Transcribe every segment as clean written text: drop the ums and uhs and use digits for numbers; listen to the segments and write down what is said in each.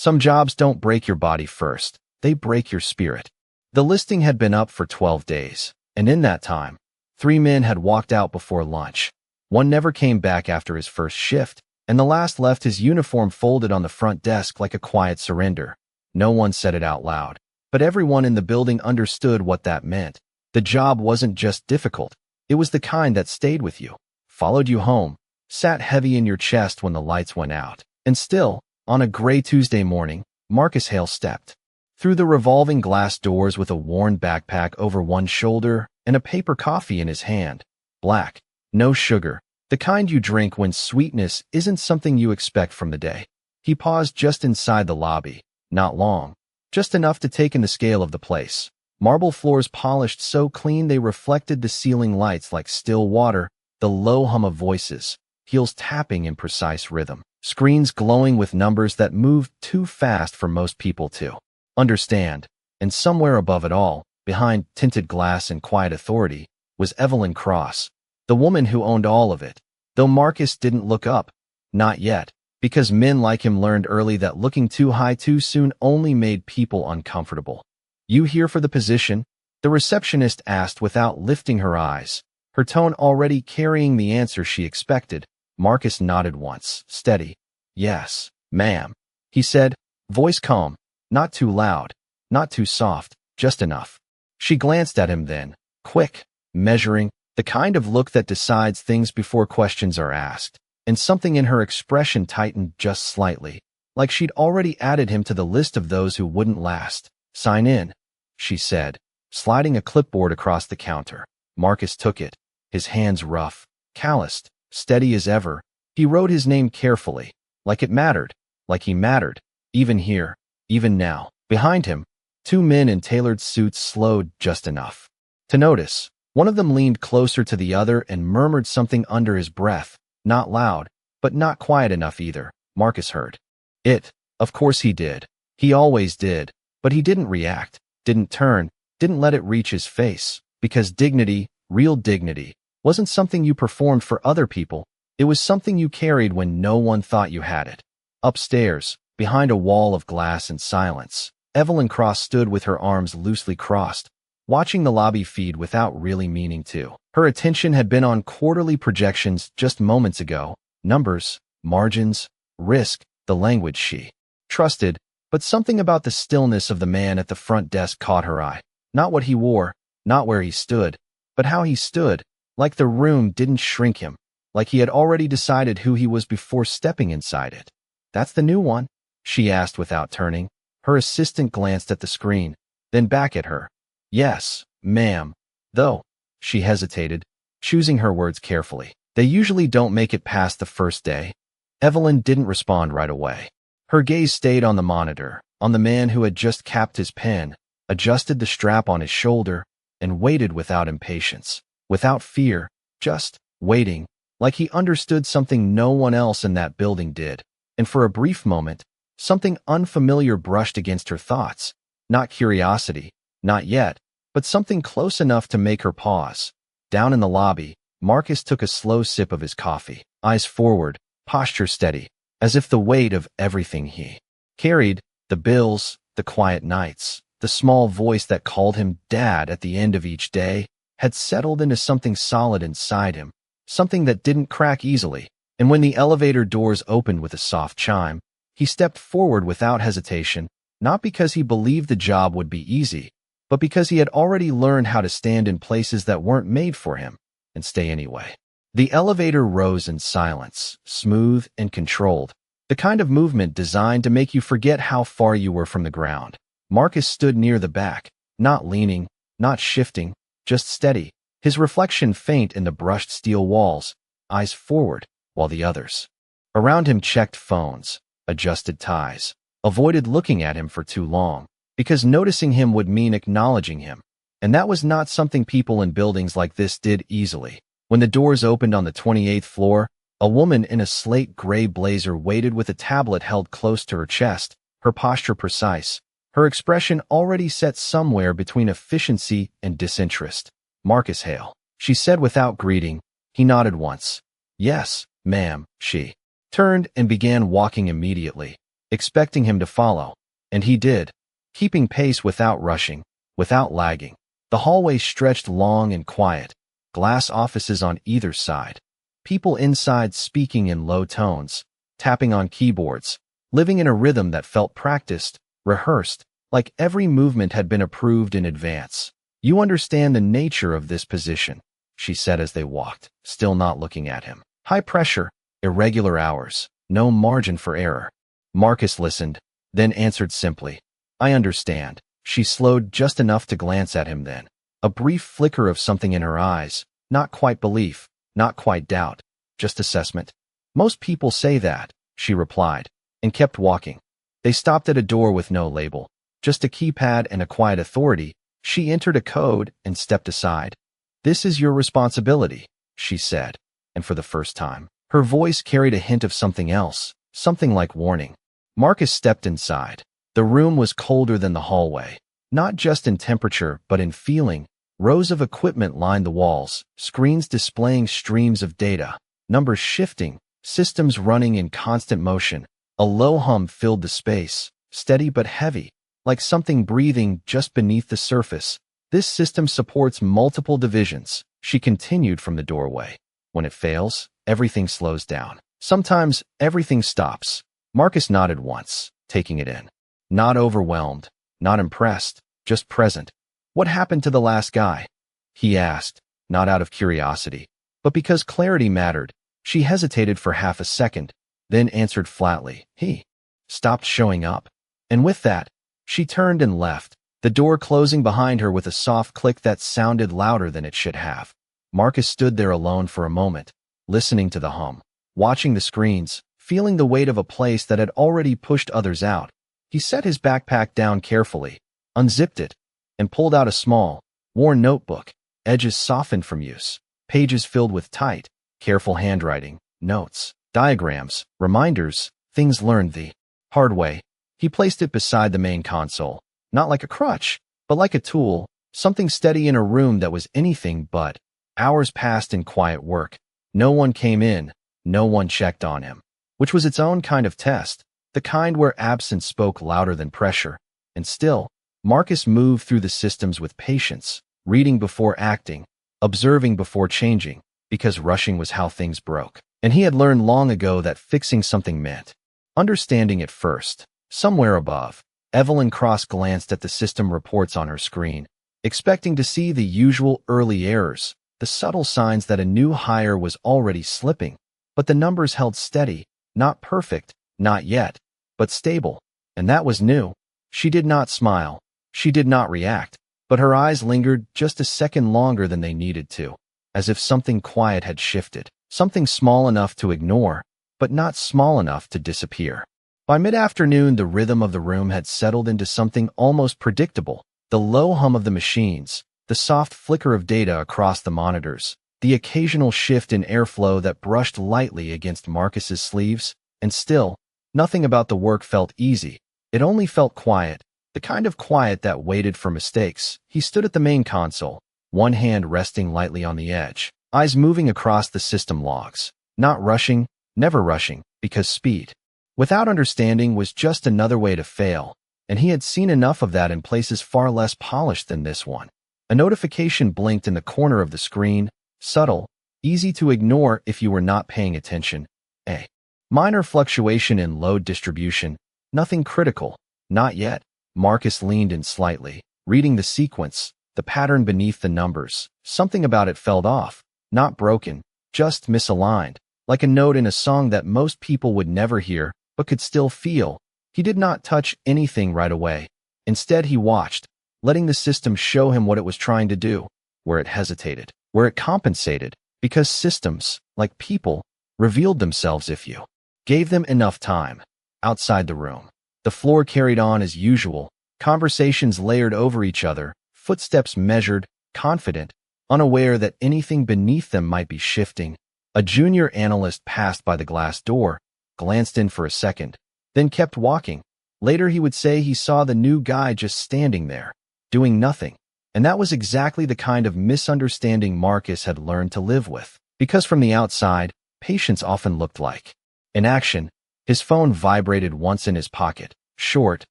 Some jobs don't break your body first, they break your spirit. The listing had been up for 12 days, and in that time, 3 men had walked out before lunch. One never came back after his first shift, and the last left his uniform folded on the front desk like a quiet surrender. No one said it out loud, but everyone in the building understood what that meant. The job wasn't just difficult, it was the kind that stayed with you, followed you home, sat heavy in your chest when the lights went out. And still, on a gray Tuesday morning, Marcus Hale stepped through the revolving glass doors with a worn backpack over one shoulder and a paper coffee in his hand. Black, no sugar, the kind you drink when sweetness isn't something you expect from the day. He paused just inside the lobby, not long, just enough to take in the scale of the place. Marble floors polished so clean they reflected the ceiling lights like still water, the low hum of voices, heels tapping in precise rhythm, screens glowing with numbers that moved too fast for most people to understand. And somewhere above it all, behind tinted glass and quiet authority, was Evelyn Cross, the woman who owned all of it. Though Marcus didn't look up, not yet, because men like him learned early that looking too high too soon only made people uncomfortable. "You here for the position?" the receptionist asked without lifting her eyes, her tone already carrying the answer she expected. Marcus nodded once, steady. "Yes, ma'am," he said, voice calm, not too loud, not too soft, just enough. She glanced at him then, quick, measuring, the kind of look that decides things before questions are asked, and something in her expression tightened just slightly, like she'd already added him to the list of those who wouldn't last. "Sign in," she said, sliding a clipboard across the counter. Marcus took it, his hands rough, calloused, steady as ever. He wrote his name carefully, like it mattered, like he mattered, even here, even now. Behind him, 2 men in tailored suits slowed just enough to notice. One of them leaned closer to the other and murmured something under his breath, not loud, but not quiet enough either. Marcus heard it. Of course he did. He always did. But he didn't react, didn't turn, didn't let it reach his face, because dignity, real dignity, wasn't something you performed for other people. It was something you carried when no one thought you had it. Upstairs, behind a wall of glass and silence, Evelyn Cross stood with her arms loosely crossed, watching the lobby feed without really meaning to. Her attention had been on quarterly projections just moments ago, numbers, margins, risk, the language she trusted, but something about the stillness of the man at the front desk caught her eye. Not what he wore, not where he stood, but how he stood, like the room didn't shrink him, like he had already decided who he was before stepping inside it. "That's the new one?" she asked without turning. Her assistant glanced at the screen, then back at her. "Yes, ma'am. Though," she hesitated, choosing her words carefully, "they usually don't make it past the first day." Evelyn didn't respond right away. Her gaze stayed on the monitor, on the man who had just capped his pen, adjusted the strap on his shoulder, and waited without impatience, without fear, just waiting, like he understood something no one else in that building did. And for a brief moment, something unfamiliar brushed against her thoughts. Not curiosity, not yet, but something close enough to make her pause. Down in the lobby, Marcus took a slow sip of his coffee, eyes forward, posture steady, as if the weight of everything he carried, the bills, the quiet nights, the small voice that called him Dad at the end of each day, had settled into something solid inside him, something that didn't crack easily. And when the elevator doors opened with a soft chime, he stepped forward without hesitation, not because he believed the job would be easy, but because he had already learned how to stand in places that weren't made for him, and stay anyway. The elevator rose in silence, smooth and controlled, the kind of movement designed to make you forget how far you were from the ground. Marcus stood near the back, not leaning, not shifting, just steady, his reflection faint in the brushed steel walls, eyes forward, while the others around him checked phones, adjusted ties, avoided looking at him for too long, because noticing him would mean acknowledging him, and that was not something people in buildings like this did easily. When the doors opened on the 28th floor, a woman in a slate gray blazer waited with a tablet held close to her chest, her posture precise, her expression already set somewhere between efficiency and disinterest. "Marcus Hale," she said without greeting. He nodded once. "Yes, ma'am." She turned and began walking immediately, expecting him to follow. And he did, keeping pace without rushing, without lagging. The hallway stretched long and quiet, glass offices on either side. People inside speaking in low tones, tapping on keyboards, living in a rhythm that felt practiced, rehearsed, like every movement had been approved in advance. "You understand the nature of this position," she said as they walked, still not looking at him. "High pressure, irregular hours, no margin for error." Marcus listened, then answered simply, "I understand." She slowed just enough to glance at him then. A brief flicker of something in her eyes, not quite belief, not quite doubt, just assessment. "Most people say that," she replied, and kept walking. They stopped at a door with no label, just a keypad and a quiet authority. She entered a code and stepped aside. "This is your responsibility," she said, and for the first time, her voice carried a hint of something else, something like warning. Marcus stepped inside. The room was colder than the hallway, not just in temperature but in feeling. Rows of equipment lined the walls, screens displaying streams of data, numbers shifting, systems running in constant motion. A low hum filled the space, steady but heavy, like something breathing just beneath the surface. "This system supports multiple divisions," she continued from the doorway. "When it fails, everything slows down. Sometimes everything stops." Marcus nodded once, taking it in. Not overwhelmed, not impressed, just present. "What happened to the last guy?" he asked, not out of curiosity, but because clarity mattered. She hesitated for half a second, then answered flatly, "He stopped showing up." And with that, she turned and left, the door closing behind her with a soft click that sounded louder than it should have. Marcus stood there alone for a moment, listening to the hum, watching the screens, feeling the weight of a place that had already pushed others out. He set his backpack down carefully, unzipped it, and pulled out a small, worn notebook, edges softened from use, pages filled with tight, careful handwriting, notes, diagrams, reminders, things learned the hard way. He placed it beside the main console, not like a crutch, but like a tool, something steady in a room that was anything but. Hours passed in quiet work. No one came in, no one checked on him, which was its own kind of test, the kind where absence spoke louder than pressure. And still, Marcus moved through the systems with patience, reading before acting, observing before changing, because rushing was how things broke. And he had learned long ago that fixing something meant understanding it first. Somewhere above, Evelyn Cross glanced at the system reports on her screen, expecting to see the usual early errors, the subtle signs that a new hire was already slipping. But the numbers held steady, not perfect, not yet, but stable. And that was new. She did not smile. She did not react, but her eyes lingered just a second longer than they needed to, as if something quiet had shifted, something small enough to ignore, but not small enough to disappear. By mid-afternoon, the rhythm of the room had settled into something almost predictable. The low hum of the machines, the soft flicker of data across the monitors, the occasional shift in airflow that brushed lightly against Marcus's sleeves. And still, nothing about the work felt easy. It only felt quiet, the kind of quiet that waited for mistakes. He stood at the main console, one hand resting lightly on the edge, eyes moving across the system logs, not rushing, never rushing, because speed, without understanding, was just another way to fail, and he had seen enough of that in places far less polished than this one. A notification blinked in the corner of the screen, subtle, easy to ignore if you were not paying attention. A minor fluctuation in load distribution, nothing critical, not yet. Marcus leaned in slightly, reading the sequence, the pattern beneath the numbers. Something about it felt off, not broken, just misaligned, like a note in a song that most people would never hear, but could still feel. He did not touch anything right away. Instead, he watched, letting the system show him what it was trying to do, where it hesitated, where it compensated, because systems, like people, revealed themselves if you gave them enough time. Outside the room, the floor carried on as usual, conversations layered over each other, footsteps measured, confident, unaware that anything beneath them might be shifting. A junior analyst passed by the glass door, glanced in for a second, then kept walking. Later he would say he saw the new guy just standing there, doing nothing. And that was exactly the kind of misunderstanding Marcus had learned to live with. Because from the outside, patience often looked like inaction, His phone vibrated once in his pocket. Short,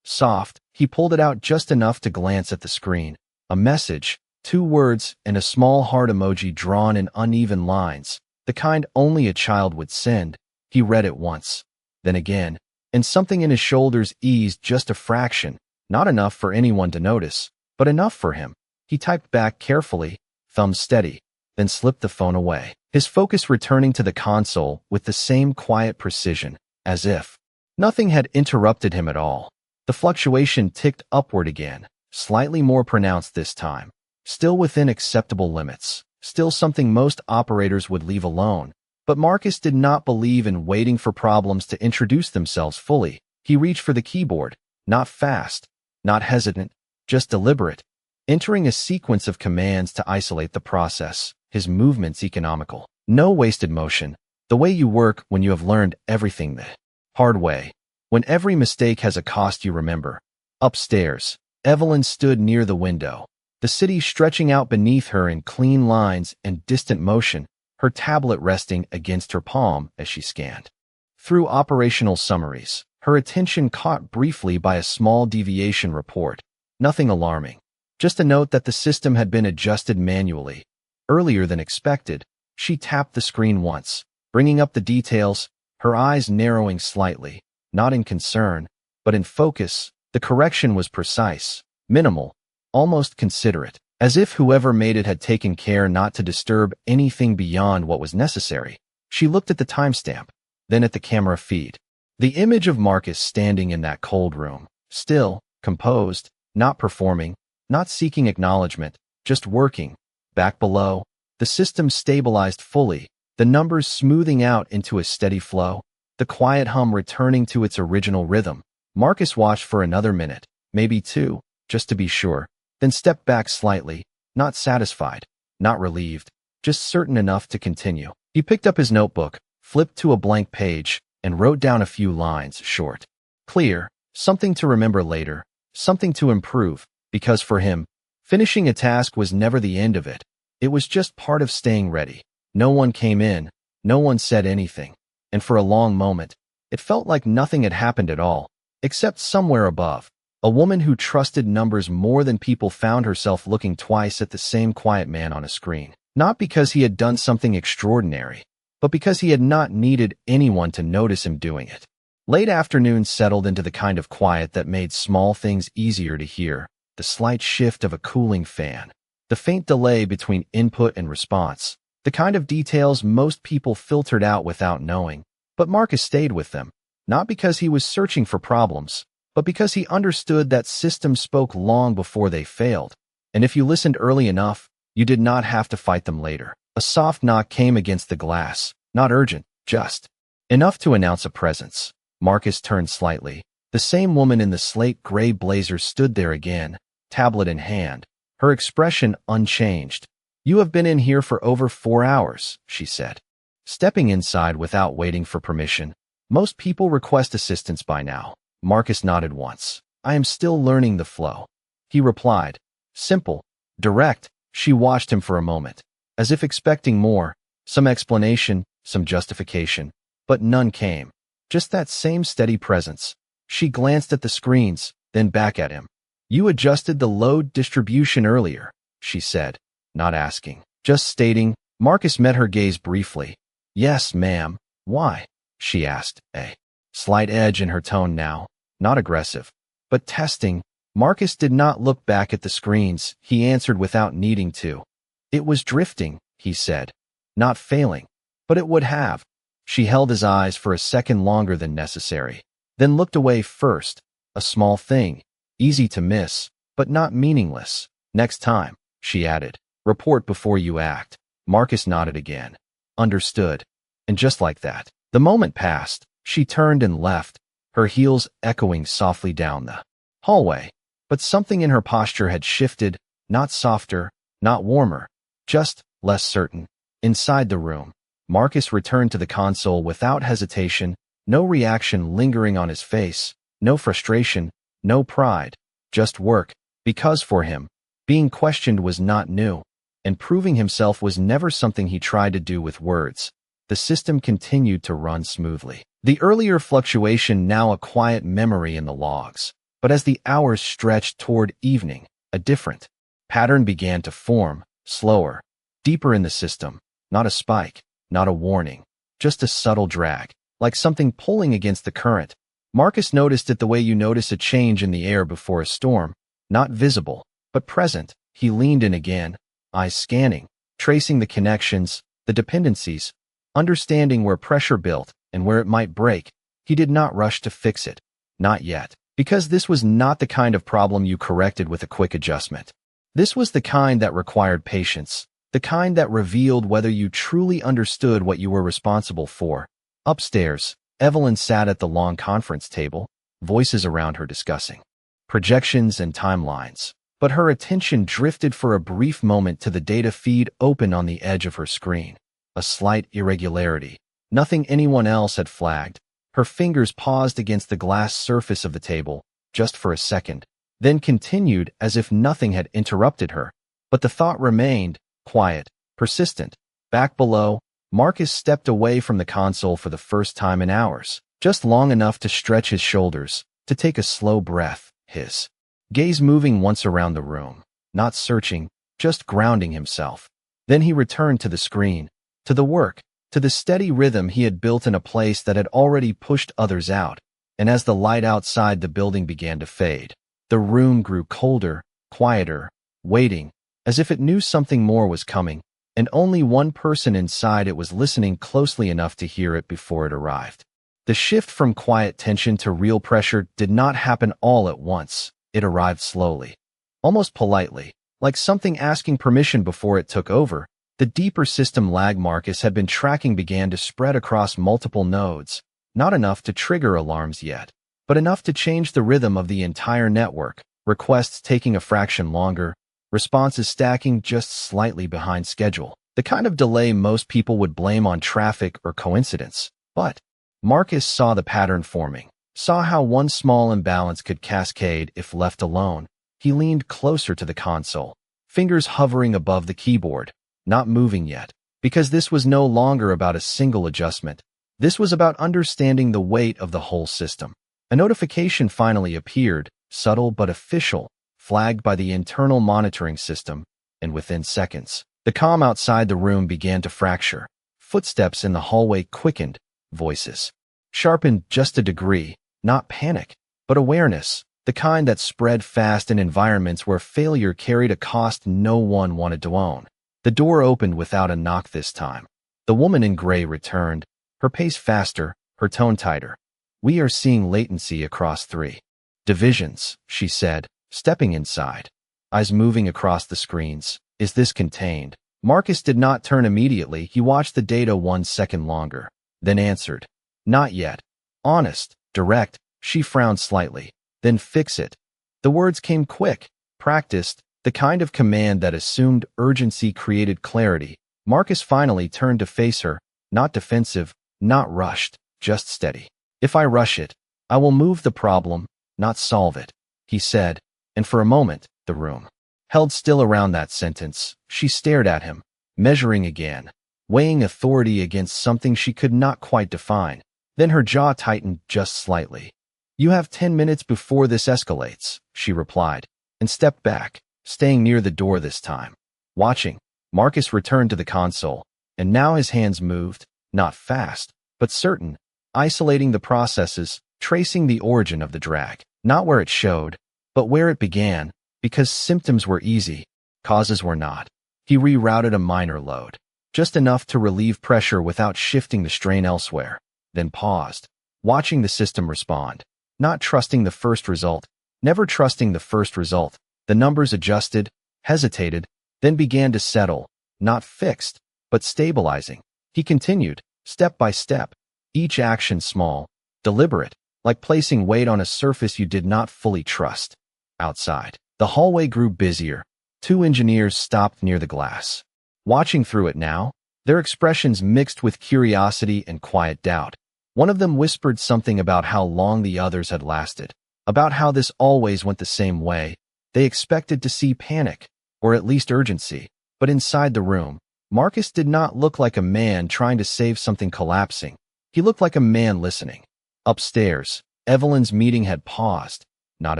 soft, he pulled it out just enough to glance at the screen. A message, 2 words, and a small heart emoji drawn in uneven lines, the kind only a child would send. He read it once, then again, and something in his shoulders eased just a fraction, not enough for anyone to notice, but enough for him. He typed back carefully, thumb steady, then slipped the phone away, his focus returning to the console with the same quiet precision, as if nothing had interrupted him at all. The fluctuation ticked upward again, slightly more pronounced this time, still within acceptable limits, still something most operators would leave alone. But Marcus did not believe in waiting for problems to introduce themselves fully. He reached for the keyboard, not fast, not hesitant, just deliberate, entering a sequence of commands to isolate the process, his movements economical. No wasted motion, the way you work when you have learned everything the hard way, when every mistake has a cost you remember. Upstairs, Evelyn stood near the window, the city stretching out beneath her in clean lines and distant motion, her tablet resting against her palm as she scanned through operational summaries, her attention caught briefly by a small deviation report. Nothing alarming, just a note that the system had been adjusted manually. Earlier than expected, she tapped the screen once, bringing up the details, her eyes narrowing slightly, not in concern, but in focus. The correction was precise, minimal, almost considerate, as if whoever made it had taken care not to disturb anything beyond what was necessary. She looked at the timestamp, then at the camera feed. The image of Marcus standing in that cold room, still, composed, not performing, not seeking acknowledgement, just working. Back below, the system stabilized fully, the numbers smoothing out into a steady flow, the quiet hum returning to its original rhythm. Marcus watched for another minute, maybe 2, just to be sure, then stepped back slightly, not satisfied, not relieved, just certain enough to continue. He picked up his notebook, flipped to a blank page, and wrote down a few lines, short, clear, something to remember later, something to improve, because for him, finishing a task was never the end of it. It was just part of staying ready. No one came in, no one said anything, and for a long moment, it felt like nothing had happened at all, except somewhere above, a woman who trusted numbers more than people found herself looking twice at the same quiet man on a screen. Not because he had done something extraordinary, but because he had not needed anyone to notice him doing it. Late afternoon settled into the kind of quiet that made small things easier to hear, the slight shift of a cooling fan, the faint delay between input and response, the kind of details most people filtered out without knowing. But Marcus stayed with them, not because he was searching for problems, but because he understood that systems spoke long before they failed, and if you listened early enough, you did not have to fight them later. A soft knock came against the glass, not urgent, just enough to announce a presence. Marcus turned slightly. The same woman in the slate gray blazer stood there again, tablet in hand, her expression unchanged. "You have been in here for over 4 hours," she said. Stepping inside without waiting for permission. Most people request assistance by now. Marcus nodded once. "I am still learning the flow," he replied. Simple, direct. She watched him for a moment, as if expecting more, some explanation, some justification, but none came. Just that same steady presence. She glanced at the screens, then back at him. "You adjusted the load distribution earlier," she said, not asking, just stating. Marcus met her gaze briefly. "Yes, ma'am. Why?" she asked, a slight edge in her tone now, not aggressive, but testing. Marcus did not look back at the screens. He answered without needing to. "It was drifting," he said. "Not failing, but it would have." She held his eyes for a second longer than necessary, then looked away first. A small thing, easy to miss, but not meaningless. "Next time," she added, "report before you act." Marcus nodded again. Understood. And just like that, the moment passed. She turned and left, her heels echoing softly down the hallway. But something in her posture had shifted, not softer, not warmer, just less certain. Inside the room, Marcus returned to the console without hesitation, no reaction lingering on his face, no frustration, no pride, just work, because for him, being questioned was not new, and proving himself was never something he tried to do with words. the system continued to run smoothly. The earlier fluctuation now a quiet memory in the logs. But as the hours stretched toward evening, a different pattern began to form, slower, deeper in the system. Not a spike, not a warning, just a subtle drag, like something pulling against the current. Marcus noticed it the way you notice a change in the air before a storm, not visible, but present. He leaned in again, eyes scanning, tracing the connections, the dependencies, understanding where pressure built and where it might break. He did not rush to fix it. Not yet. Because this was not the kind of problem you corrected with a quick adjustment. This was the kind that required patience, the kind that revealed whether you truly understood what you were responsible for. Upstairs, Evelyn sat at the long conference table, voices around her discussing projections and timelines. But her attention drifted for a brief moment to the data feed open on the edge of her screen. A slight irregularity, nothing anyone else had flagged. Her fingers paused against the glass surface of the table, just for a second, then continued as if nothing had interrupted her. But the thought remained, quiet, persistent. Back below, Marcus stepped away from the console for the first time in hours, just long enough to stretch his shoulders, to take a slow breath, his gaze moving once around the room, not searching, just grounding himself. Then he returned to the screen, to the work, to the steady rhythm he had built in a place that had already pushed others out. And as the light outside the building began to fade, the room grew colder, quieter, waiting, as if it knew something more was coming, and only one person inside it was listening closely enough to hear it before it arrived. The shift from quiet tension to real pressure did not happen all at once. It arrived slowly, almost politely, like something asking permission before it took over. The deeper system lag Marcus had been tracking began to spread across multiple nodes, not enough to trigger alarms yet, but enough to change the rhythm of the entire network, requests taking a fraction longer, responses stacking just slightly behind schedule, the kind of delay most people would blame on traffic or coincidence. But Marcus saw the pattern forming, saw how one small imbalance could cascade if left alone. He leaned closer to the console, fingers hovering above the keyboard, not moving yet, because this was no longer about a single adjustment. This was about understanding the weight of the whole system. A notification finally appeared, subtle but official, flagged by the internal monitoring system, and within seconds, the calm outside the room began to fracture. Footsteps in the hallway quickened, voices sharpened just a degree. Not panic, but awareness, the kind that spread fast in environments where failure carried a cost no one wanted to own. The door opened without a knock this time. The woman in gray returned, her pace faster, her tone tighter. "We are seeing latency across 3 divisions," she said, stepping inside, eyes moving across the screens. "Is this contained?" Marcus did not turn immediately. He watched the data 1 second longer, then answered, "Not yet." Honest, direct. She frowned slightly. "Then fix it." The words came quick, practiced, the kind of command that assumed urgency created clarity. Marcus finally turned to face her, not defensive, not rushed, just steady. "If I rush it, I will move the problem, not solve it," he said, and for a moment, the room held still around that sentence. She stared at him, measuring again, weighing authority against something she could not quite define. Then her jaw tightened just slightly. "You have 10 minutes before this escalates," she replied, and stepped back, staying near the door this time. Watching, Marcus returned to the console, and now his hands moved, not fast, but certain, isolating the processes, tracing the origin of the drag, not where it showed, but where it began, because symptoms were easy, causes were not. He rerouted a minor load, just enough to relieve pressure without shifting the strain elsewhere, then paused, watching the system respond, not trusting the first result, never trusting the first result. The numbers adjusted, hesitated, then began to settle, not fixed, but stabilizing. He continued, step by step, each action small, deliberate, like placing weight on a surface you did not fully trust. Outside, the hallway grew busier. 2 engineers stopped near the glass, watching through it now, their expressions mixed with curiosity and quiet doubt. One of them whispered something about how long the others had lasted, about how this always went the same way. They expected to see panic, or at least urgency, but inside the room, Marcus did not look like a man trying to save something collapsing. He looked like a man listening. Upstairs, Evelyn's meeting had paused, not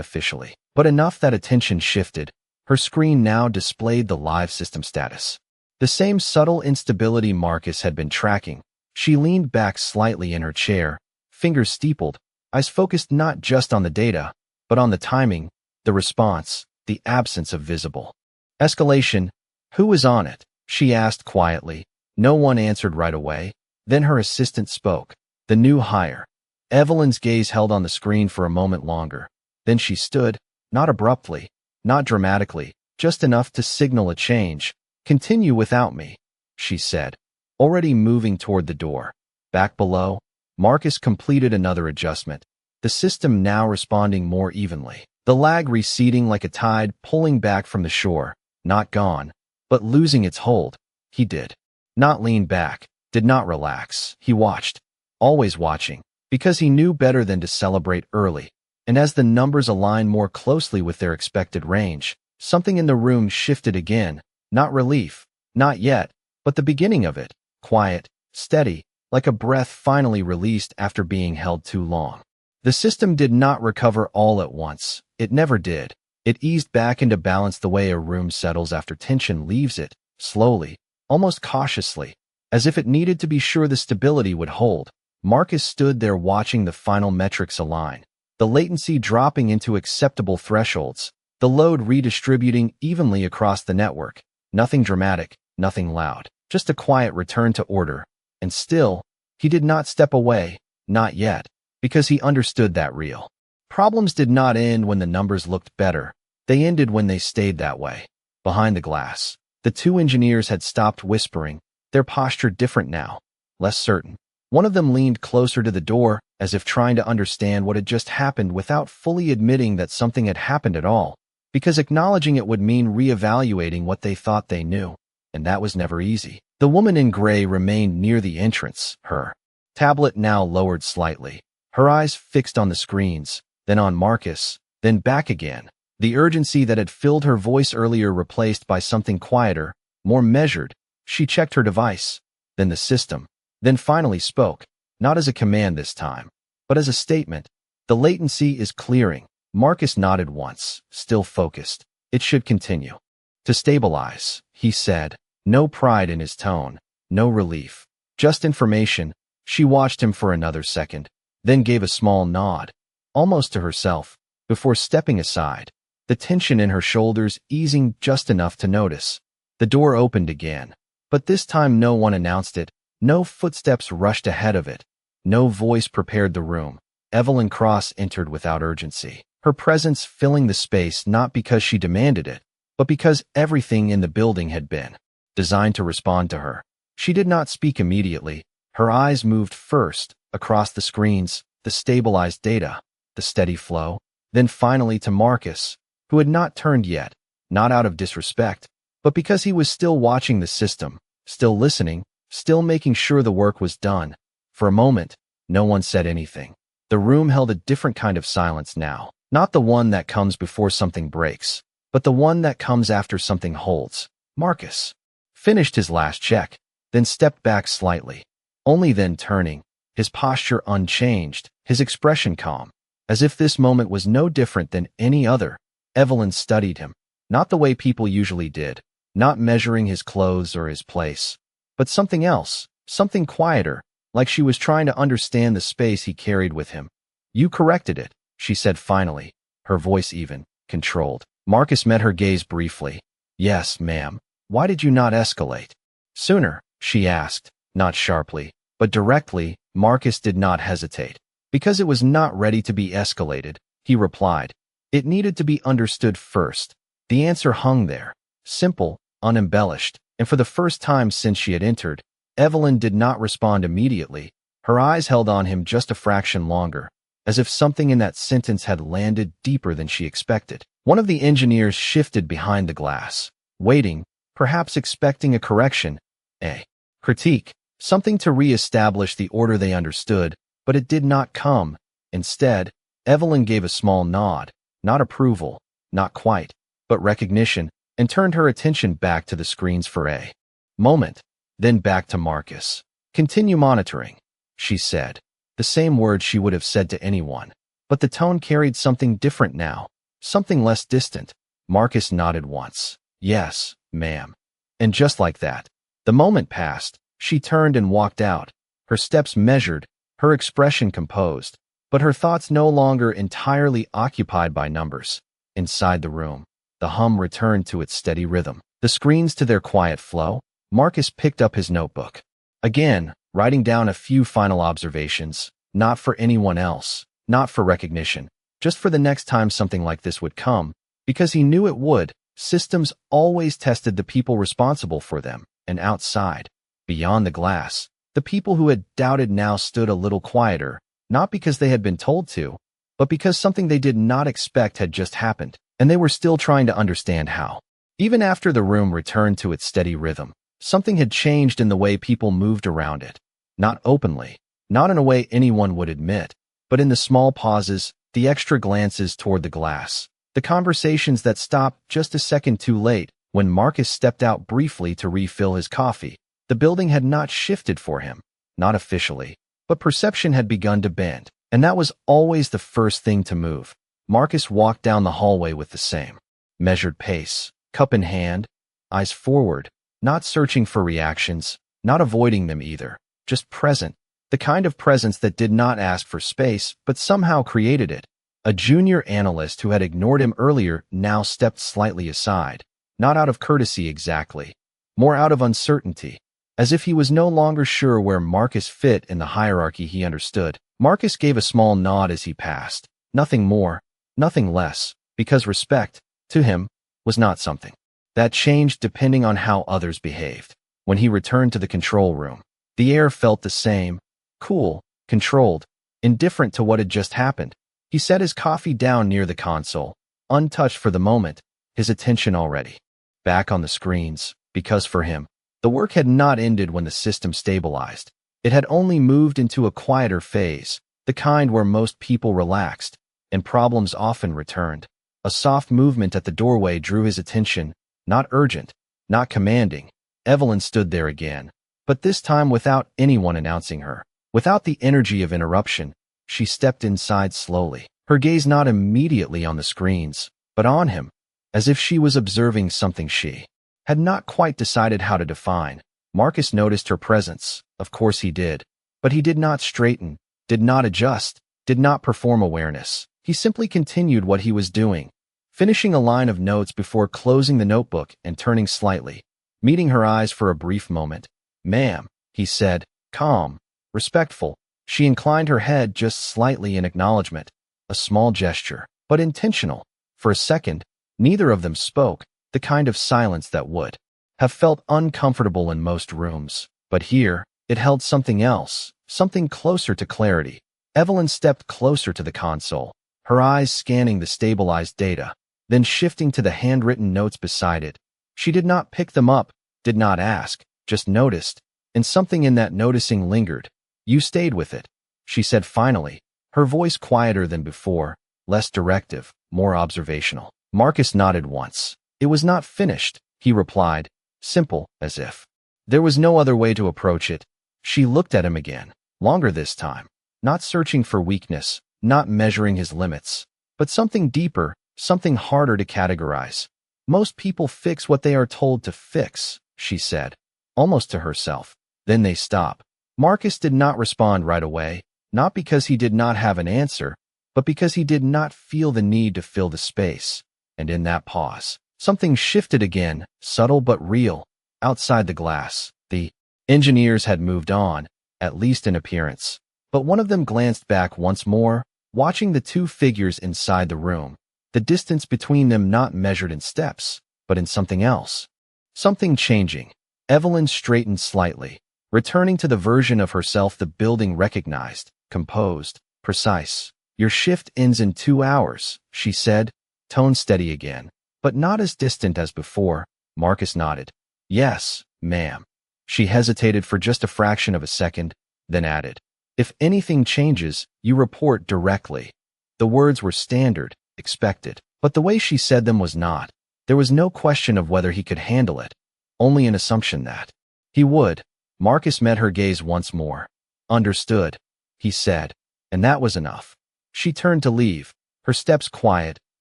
officially, but enough that attention shifted. Her screen now displayed the live system status. The same subtle instability Marcus had been tracking. She leaned back slightly in her chair, fingers steepled, eyes focused not just on the data, but on the timing, the response, the absence of visible escalation. Who was on it? She asked quietly. No one answered right away. Then her assistant spoke. The new hire. Evelyn's gaze held on the screen for a moment longer. Then she stood, not abruptly, not dramatically, just enough to signal a change. Continue without me, she said, already moving toward the door. Back below, Marcus completed another adjustment, the system now responding more evenly. The lag receding like a tide pulling back from the shore, not gone, but losing its hold. He did not lean back, did not relax. He watched, always watching, because he knew better than to celebrate early. And as the numbers aligned more closely with their expected range, something in the room shifted again. Not relief, not yet, but the beginning of it. Quiet, steady, like a breath finally released after being held too long. The system did not recover all at once. It never did. It eased back into balance the way a room settles after tension leaves it, slowly, almost cautiously, as if it needed to be sure the stability would hold. Marcus stood there watching the final metrics align, the latency dropping into acceptable thresholds, the load redistributing evenly across the network. Nothing dramatic, nothing loud, just a quiet return to order. And still, he did not step away, not yet, because he understood that real problems did not end when the numbers looked better. They ended when they stayed that way. Behind the glass, the two engineers had stopped whispering, their posture different now, less certain. One of them leaned closer to the door, as if trying to understand what had just happened without fully admitting that something had happened at all, because acknowledging it would mean reevaluating what they thought they knew, and that was never easy. The woman in gray remained near the entrance, her tablet now lowered slightly, her eyes fixed on the screens, then on Marcus, then back again. The urgency that had filled her voice earlier replaced by something quieter, more measured. She checked her device, then the system, then finally spoke, not as a command this time, but as a statement. The latency is clearing. Marcus nodded once, still focused. It should continue to stabilize, he said, no pride in his tone, no relief, just information. She watched him for another second, then gave a small nod, almost to herself, before stepping aside, the tension in her shoulders easing just enough to notice. The door opened again, but this time no one announced it, no footsteps rushed ahead of it, no voice prepared the room. Evelyn Cross entered without urgency, her presence filling the space not because she demanded it, but because everything in the building had been designed to respond to her. She did not speak immediately. Her eyes moved first, across the screens, the stabilized data, the steady flow, then finally to Marcus, who had not turned yet, not out of disrespect, but because he was still watching the system, still listening, still making sure the work was done. For a moment, no one said anything. The room held a different kind of silence now, not the one that comes before something breaks, but the one that comes after something holds. Marcus finished his last check, then stepped back slightly, only then turning, his posture unchanged, his expression calm, as if this moment was no different than any other. Evelyn studied him, not the way people usually did, not measuring his clothes or his place, but something else, something quieter, like she was trying to understand the space he carried with him. You corrected it, she said finally, her voice even, controlled. Marcus met her gaze briefly. Yes, ma'am. Why did you not escalate sooner? She asked, not sharply, but directly. Marcus did not hesitate. Because it was not ready to be escalated, he replied. It needed to be understood first. The answer hung there, simple, unembellished, and for the first time since she had entered, Evelyn did not respond immediately. Her eyes held on him just a fraction longer, as if something in that sentence had landed deeper than she expected. One of the engineers shifted behind the glass, waiting, perhaps expecting a correction, a critique, something to re-establish the order they understood, but it did not come. Instead, Evelyn gave a small nod, not approval, not quite, but recognition, and turned her attention back to the screens for a Moment. Then back to Marcus. Continue monitoring, she said. The same words she would have said to anyone. But the tone carried something different now. Something less distant. Marcus nodded once. Yes, ma'am. And just like that, the moment passed. She turned and walked out, her steps measured, her expression composed, but her thoughts no longer entirely occupied by numbers. Inside the room, the hum returned to its steady rhythm. The screens to their quiet flow. Marcus picked up his notebook. Again, writing down a few final observations, not for anyone else, not for recognition, just for the next time something like this would come, because he knew it would. Systems always tested the people responsible for them, and outside, beyond the glass, the people who had doubted now stood a little quieter, not because they had been told to, but because something they did not expect had just happened, and they were still trying to understand how. Even after the room returned to its steady rhythm, something had changed in the way people moved around it. Not openly, not in a way anyone would admit, but in the small pauses, the extra glances toward the glass, the conversations that stopped just a second too late. When Marcus stepped out briefly to refill his coffee, the building had not shifted for him, not officially, but perception had begun to bend, and that was always the first thing to move. Marcus walked down the hallway with the same measured pace, cup in hand, eyes forward, not searching for reactions, not avoiding them either, just present, the kind of presence that did not ask for space but somehow created it. A junior analyst who had ignored him earlier now stepped slightly aside, not out of courtesy exactly, more out of uncertainty, as if he was no longer sure where Marcus fit in the hierarchy he understood. Marcus gave a small nod as he passed, nothing more, nothing less, because respect, to him, was not something that changed depending on how others behaved. When he returned to the control room, the air felt the same, cool, controlled, indifferent to what had just happened. He set his coffee down near the console, untouched for the moment, his attention already back on the screens, because for him, the work had not ended when the system stabilized. It had only moved into a quieter phase, the kind where most people relaxed, and problems often returned. A soft movement at the doorway drew his attention, not urgent, not commanding. Evelyn stood there again, but this time without anyone announcing her. Without the energy of interruption, she stepped inside slowly, her gaze not immediately on the screens, but on him, as if she was observing something she had not quite decided how to define. Marcus noticed her presence, of course he did, but he did not straighten, did not adjust, did not perform awareness. He simply continued what he was doing, finishing a line of notes before closing the notebook and turning slightly, meeting her eyes for a brief moment. "Ma'am," he said, calm, respectful. She inclined her head just slightly in acknowledgement, a small gesture, but intentional. For a second, neither of them spoke, the kind of silence that would have felt uncomfortable in most rooms. But here, it held something else, something closer to clarity. Evelyn stepped closer to the console, her eyes scanning the stabilized data, then shifting to the handwritten notes beside it. She did not pick them up, did not ask, just noticed, and something in that noticing lingered. "You stayed with it," she said finally, her voice quieter than before, less directive, more observational. Marcus nodded once. "It was not finished," he replied, simple, as if there was no other way to approach it. She looked at him again, longer this time, not searching for weakness, not measuring his limits, but something deeper, something harder to categorize. "Most people fix what they are told to fix," she said, almost to herself. Then they stop. Marcus did not respond right away, not because he did not have an answer, but because he did not feel the need to fill the space. And in that pause, something shifted again, subtle but real. Outside the glass, the engineers had moved on, at least in appearance. But one of them glanced back once more, watching the two figures inside the room, the distance between them not measured in steps, but in something else. Something changing. Evelyn straightened slightly, returning to the version of herself the building recognized, composed, precise. "Your shift ends in 2 hours, she said, tone steady again, but not as distant as before. Marcus nodded. "Yes, ma'am." She hesitated for just a fraction of a second, then added, "If anything changes, you report directly." The words were standard, expected, but the way she said them was not. There was no question of whether he could handle it, only an assumption that He would. Marcus met her gaze once more. Understood, he said, and that was enough. She turned to leave, her steps quiet,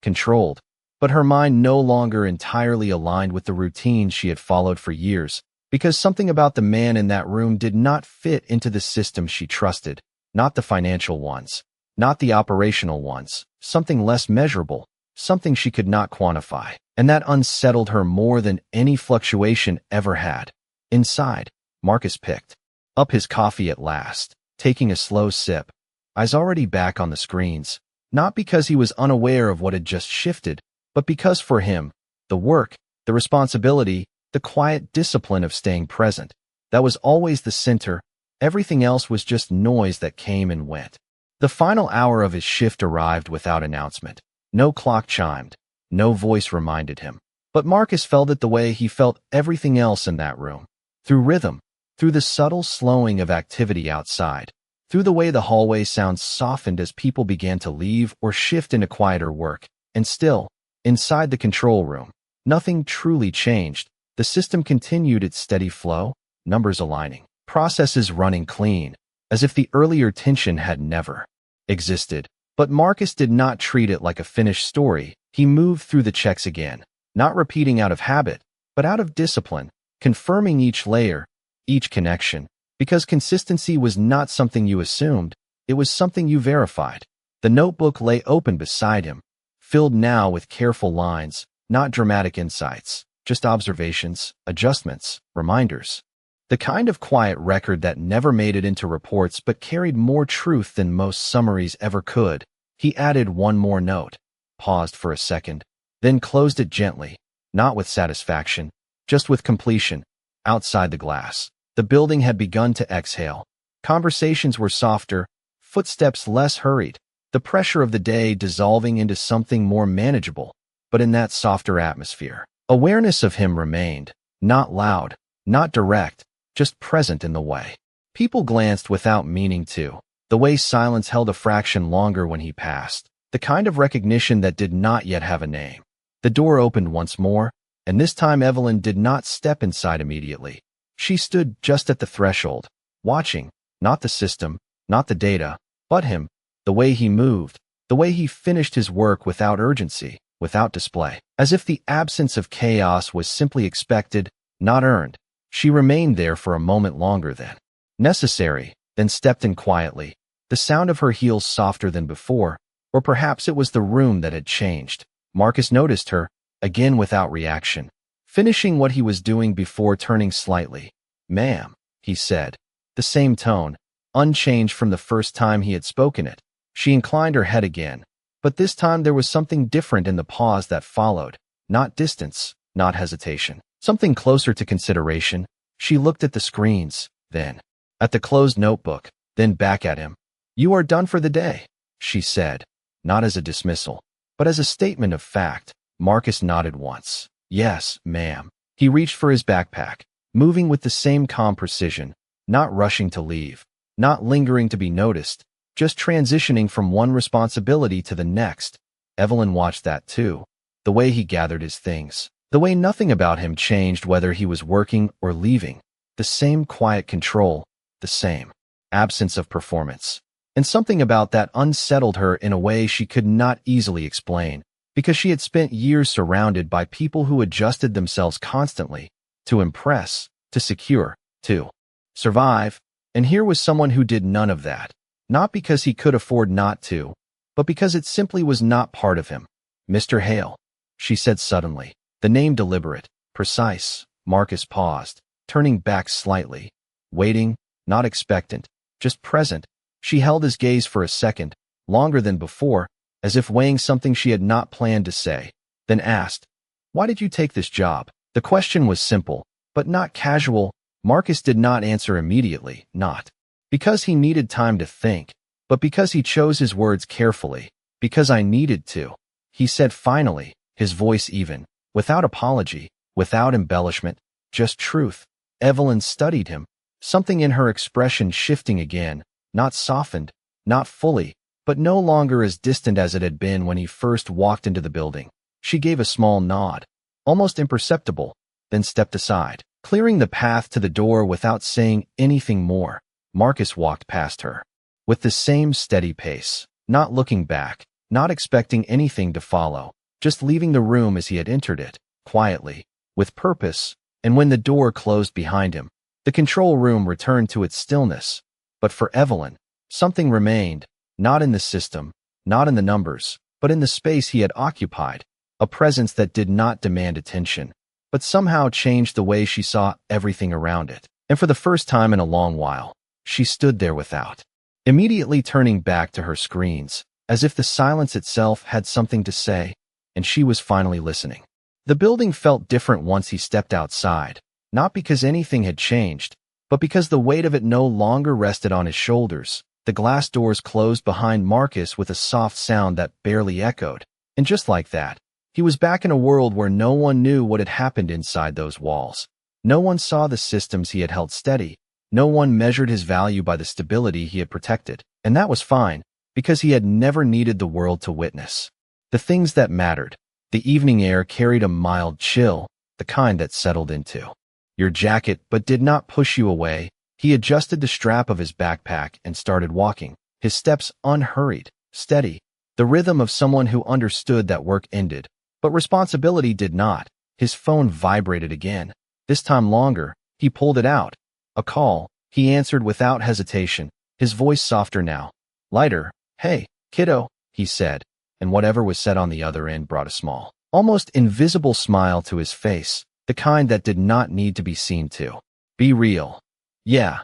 controlled, but her mind no longer entirely aligned with the routine she had followed for years, because something about the man in that room did not fit into the system she trusted, not the financial ones, not the operational ones, something less measurable, something she could not quantify, and that unsettled her more than any fluctuation ever had. Inside, Marcus picked up his coffee at last, taking a slow sip, eyes already back on the screens, not because he was unaware of what had just shifted, but because for him, the work, the responsibility, the quiet discipline of staying present, that was always the center. Everything else was just noise that came and went. The final hour of his shift arrived without announcement. No clock chimed, no voice reminded him. But Marcus felt it the way he felt everything else in that room. Through rhythm, through the subtle slowing of activity outside, through the way the hallway sounds softened as people began to leave or shift into quieter work. And still, inside the control room, nothing truly changed. The system continued its steady flow, numbers aligning, processes running clean, as if the earlier tension had never existed. But Marcus did not treat it like a finished story. He moved through the checks again, not repeating out of habit, but out of discipline, confirming each layer, each connection, because consistency was not something you assumed, it was something you verified. The notebook lay open beside him, filled now with careful lines, not dramatic insights, just observations, adjustments, reminders. The kind of quiet record that never made it into reports but carried more truth than most summaries ever could. He added one more note, paused for a second, then closed it gently, not with satisfaction, just with completion. Outside the glass, the building had begun to exhale. Conversations were softer, footsteps less hurried, the pressure of the day dissolving into something more manageable. But in that softer atmosphere, awareness of him remained, not loud, not direct, just present in the way people glanced without meaning to, the way silence held a fraction longer when he passed, the kind of recognition that did not yet have a name. The door opened once more, and this time Evelyn did not step inside immediately. She stood just at the threshold, watching, not the system, not the data, but him, the way he moved, the way he finished his work without urgency, without display, as if the absence of chaos was simply expected, not earned. She remained there for a moment longer than necessary, then stepped in quietly, the sound of her heels softer than before, or perhaps it was the room that had changed. Marcus noticed her, again without reaction, finishing what he was doing before turning slightly. "Ma'am," he said, the same tone, unchanged from the first time he had spoken it. She inclined her head again, but this time there was something different in the pause that followed, not distance, not hesitation. Something closer to consideration. She looked at the screens, then at the closed notebook, then back at him. "You are done for the day," she said, not as a dismissal, but as a statement of fact. Marcus nodded once. "Yes, ma'am." He reached for his backpack, moving with the same calm precision, not rushing to leave, not lingering to be noticed, just transitioning from one responsibility to the next. Evelyn watched that too, the way he gathered his things. The way nothing about him changed whether he was working or leaving. The same quiet control, the same absence of performance. And something about that unsettled her in a way she could not easily explain, because she had spent years surrounded by people who adjusted themselves constantly, to impress, to secure, to survive. And here was someone who did none of that, not because he could afford not to, but because it simply was not part of him. "Mr. Hale," she said suddenly. The name deliberate, precise. Marcus paused, turning back slightly, waiting, not expectant, just present. She held his gaze for a second, longer than before, as if weighing something she had not planned to say, then asked, "Why did you take this job?" The question was simple, but not casual. Marcus did not answer immediately, not because he needed time to think, but because he chose his words carefully. "Because I needed to," he said finally, his voice even, without apology, without embellishment, just truth. Evelyn studied him, something in her expression shifting again, not softened, not fully, but no longer as distant as it had been when he first walked into the building. She gave a small nod, almost imperceptible, then stepped aside. Clearing the path to the door without saying anything more, Marcus walked past her. With the same steady pace, not looking back, not expecting anything to follow, just leaving the room as he had entered it, quietly, with purpose, and when the door closed behind him, the control room returned to its stillness. But for Evelyn, something remained, not in the system, not in the numbers, but in the space he had occupied, a presence that did not demand attention, but somehow changed the way she saw everything around it. And for the first time in a long while, she stood there without immediately turning back to her screens, as if the silence itself had something to say, and she was finally listening. The building felt different once he stepped outside, not because anything had changed, but because the weight of it no longer rested on his shoulders. The glass doors closed behind Marcus with a soft sound that barely echoed, and just like that, he was back in a world where no one knew what had happened inside those walls. No one saw the systems he had held steady. No one measured his value by the stability he had protected, and that was fine, because he had never needed the world to witness the things that mattered. The evening air carried a mild chill, the kind that settled into your jacket but did not push you away. He adjusted the strap of his backpack and started walking, his steps unhurried, steady, the rhythm of someone who understood that work ended, but responsibility did not. His phone vibrated again, this time longer. He pulled it out. A call. He answered without hesitation, his voice softer now. Lighter. Hey, kiddo, he said, and whatever was said on the other end brought a small, almost invisible smile to his face, the kind that did not need to be seen to be real. Yeah,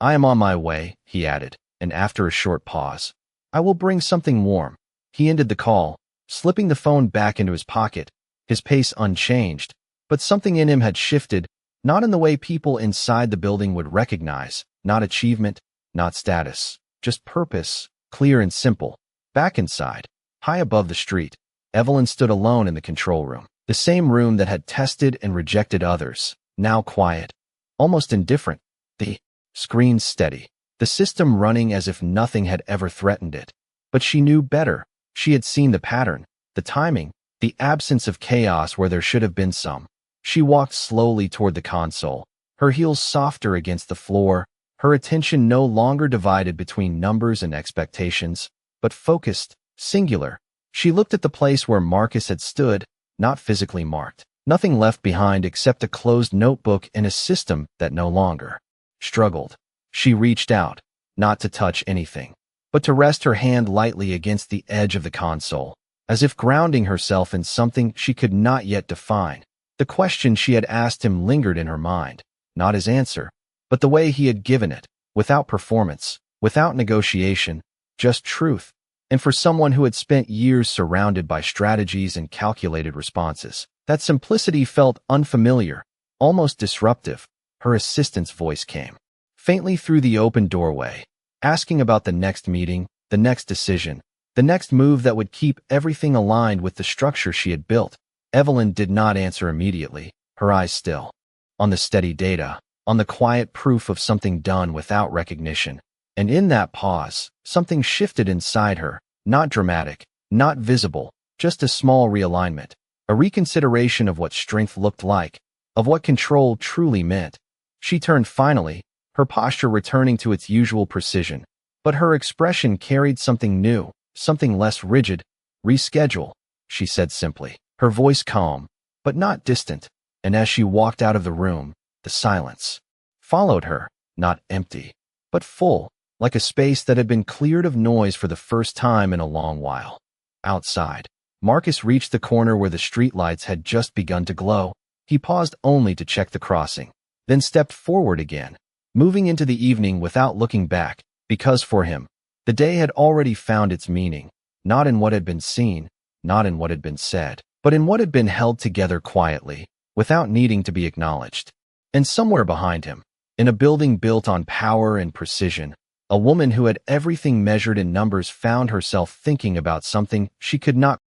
I am on my way, he added, and after a short pause, I will bring something warm. He ended the call, slipping the phone back into his pocket, his pace unchanged, but something in him had shifted, not in the way people inside the building would recognize, not achievement, not status, just purpose, clear and simple. Back inside, high above the street, Evelyn stood alone in the control room, the same room that had tested and rejected others, now quiet, almost indifferent, the screen steady, the system running as if nothing had ever threatened it. But she knew better. She had seen the pattern, the timing, the absence of chaos where there should have been some. She walked slowly toward the console, her heels softer against the floor, her attention no longer divided between numbers and expectations, but focused, singular. She looked at the place where Marcus had stood, not physically marked, nothing left behind except a closed notebook and a system that no longer struggled. She reached out, not to touch anything, but to rest her hand lightly against the edge of the console, as if grounding herself in something she could not yet define. The question she had asked him lingered in her mind, not his answer, but the way he had given it, without performance, without negotiation, just truth. And for someone who had spent years surrounded by strategies and calculated responses, that simplicity felt unfamiliar, almost disruptive. Her assistant's voice came faintly through the open doorway, asking about the next meeting, the next decision, the next move that would keep everything aligned with the structure she had built. Evelyn did not answer immediately, her eyes still on the steady data, on the quiet proof of something done without recognition. And in that pause, something shifted inside her, not dramatic, not visible, just a small realignment, a reconsideration of what strength looked like, of what control truly meant. She turned finally, her posture returning to its usual precision, but her expression carried something new, something less rigid. Reschedule, she said simply, her voice calm, but not distant, and as she walked out of the room, the silence followed her, not empty, but full, like a space that had been cleared of noise for the first time in a long while. Outside, Marcus reached the corner where the streetlights had just begun to glow. He paused only to check the crossing, then stepped forward again, moving into the evening without looking back, because for him, the day had already found its meaning, not in what had been seen, not in what had been said, but in what had been held together quietly, without needing to be acknowledged. And somewhere behind him, in a building built on power and precision, a woman who had everything measured in numbers found herself thinking about something she could not